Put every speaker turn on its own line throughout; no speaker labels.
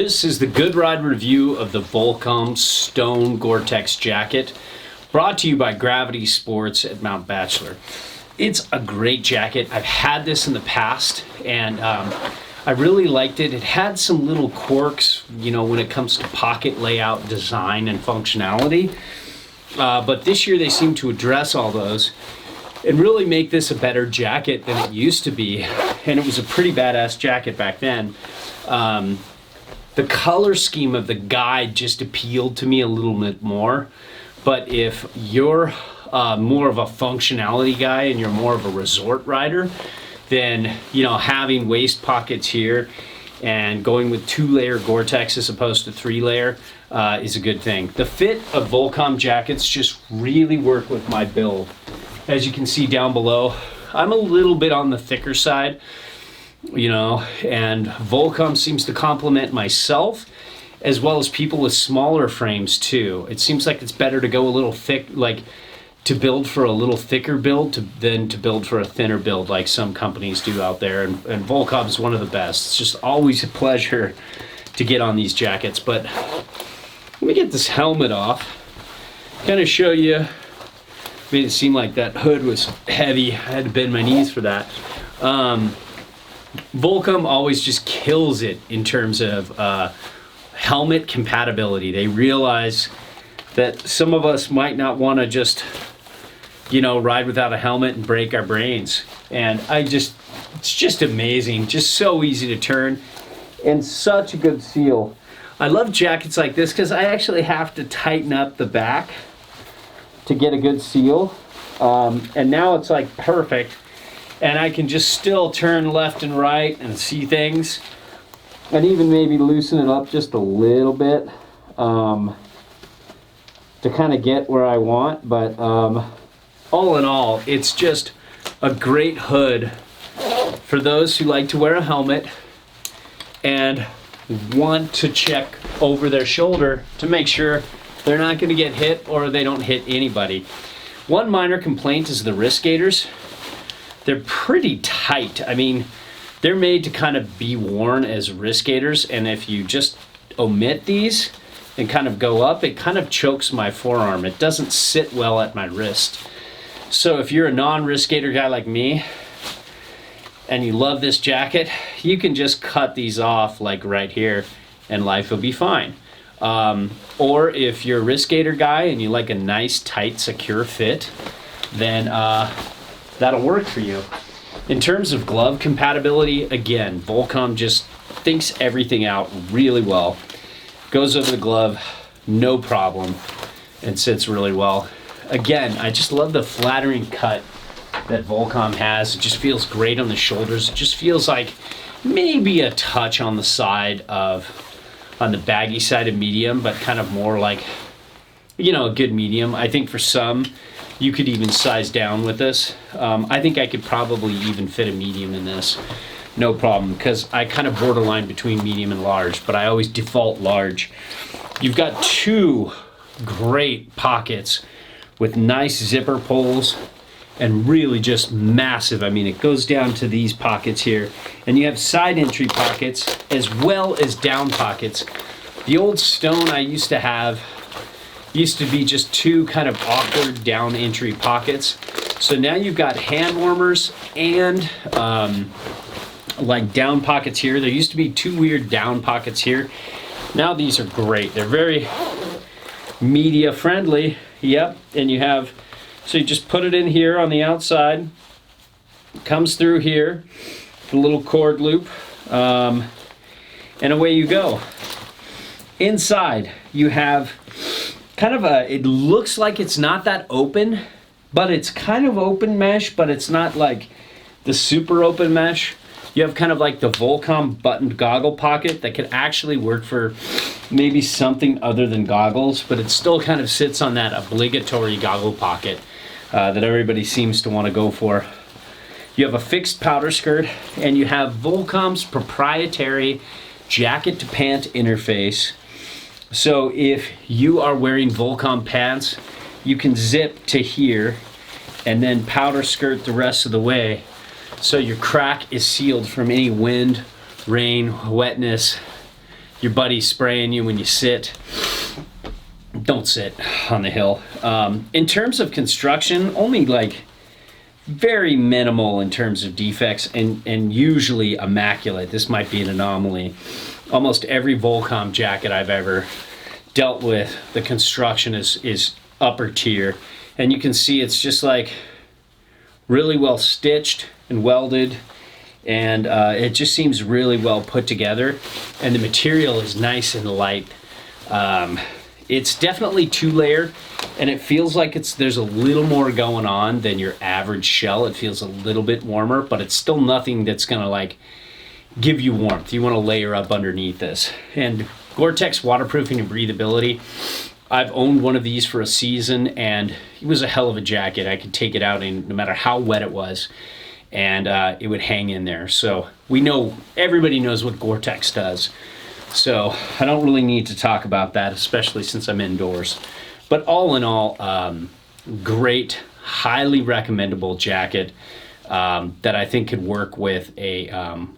This is the Good Ride review of the Volcom Stone Gore-Tex jacket, brought to you by Gravity Sports at Mount Bachelor. It's a great jacket. I've had this in the past, and I really liked it. It had some little quirks, you know, when it comes to pocket layout, design, and functionality. But this year they seem to address all those and really make this a better jacket than it used to be. And it was a pretty badass jacket back then. The color scheme of the guide just appealed to me a little bit more. But if you're more of a functionality guy and you're more of a resort rider, then, you know, having waist pockets here and going with 2-layer Gore-Tex as opposed to 3-layer is a good thing. The fit of Volcom jackets just really work with my build. As you can see down below, I'm a little bit on the thicker side, you know, and Volcom seems to complement myself as well as people with smaller frames too. It seems like it's better to go a little thick, like to build for a little thicker build than to build for a thinner build like some companies do out there, and Volcom is one of the best. It's just always a pleasure to get on these jackets. But let me get this helmet off, kind of show you. Made it seem like that hood was heavy. I had to bend my knees for that. Volcom always just kills it in terms of helmet compatibility. They realize that some of us might not want to just, you know, ride without a helmet and break our brains. And it's just amazing. Just so easy to turn and such a good seal. I love jackets like this because I actually have to tighten up the back to get a good seal. And now it's like perfect. And I can just still turn left and right and see things. And even maybe loosen it up just a little bit to kind of get where I want. But all in all, it's just a great hood for those who like to wear a helmet and want to check over their shoulder to make sure they're not going to get hit or they don't hit anybody. One minor complaint is the wrist gaiters. They're pretty tight. I mean, they're made to kind of be worn as wrist gaiters, and if you just omit these and kind of go up, it kind of chokes my forearm. It doesn't sit well at my wrist. So if you're a non-wrist gaiter guy like me and you love this jacket, you can just cut these off like right here and life will be fine. Or if you're a wrist gaiter guy and you like a nice, tight, secure fit, then that'll work for you. In terms of glove compatibility, again, Volcom just thinks everything out really well. Goes over the glove, no problem, and sits really well. Again, I just love the flattering cut that Volcom has. It just feels great on the shoulders. It just feels like maybe a touch on the side of, on the baggy side of medium, but kind of more like, you know, a good medium. I think for some, you could even size down with this. I think I could probably even fit a medium in this, no problem, because I kind of borderline between medium and large, but I always default large. You've got two great pockets with nice zipper pulls and really just massive. I mean, it goes down to these pockets here, and you have side entry pockets as well as down pockets. The old Stone I used to have used to be just two kind of awkward down entry pockets. So now you've got hand warmers and like down pockets here. There used to be two weird down pockets here. Now these are great. They're very media friendly. Yep, and you have, so you just put it in here on the outside, comes through here, the little cord loop, and away you go. Inside, you have kind of a, it looks like it's not that open, but it's kind of open mesh, but it's not like the super open mesh. You have kind of like the Volcom buttoned goggle pocket that could actually work for maybe something other than goggles, but it still kind of sits on that obligatory goggle pocket that everybody seems to want to go for. You have a fixed powder skirt, and you have Volcom's proprietary jacket to pant interface. So if you are wearing Volcom pants, you can zip to here and then powder skirt the rest of the way, so your crack is sealed from any wind, rain, wetness, your buddy's spraying you when you sit, don't sit on the hill. In terms of construction, only like very minimal in terms of defects, and usually immaculate. This might be an anomaly. Almost every Volcom jacket I've ever dealt with, the construction is upper tier, and you can see it's just like really well stitched and welded, and it just seems really well put together, and the material is nice and light. It's definitely 2-layer, and it feels like there's a little more going on than your average shell. It feels a little bit warmer, but it's still nothing that's gonna like give you warmth. You want to layer up underneath this. And Gore-Tex waterproofing and breathability, I've owned one of these for a season, and it was a hell of a jacket. I could take it out in no matter how wet it was, and it would hang in there. So we know, everybody knows what Gore-Tex does. So I don't really need to talk about that, especially since I'm indoors. But all in all, great, highly recommendable jacket that I think could work with a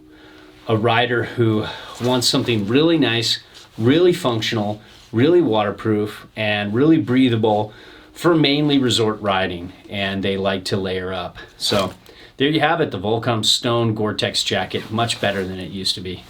rider who wants something really nice, really functional, really waterproof, and really breathable for mainly resort riding, and they like to layer up. So there you have it, the Volcom Stone Gore-Tex jacket, much better than it used to be.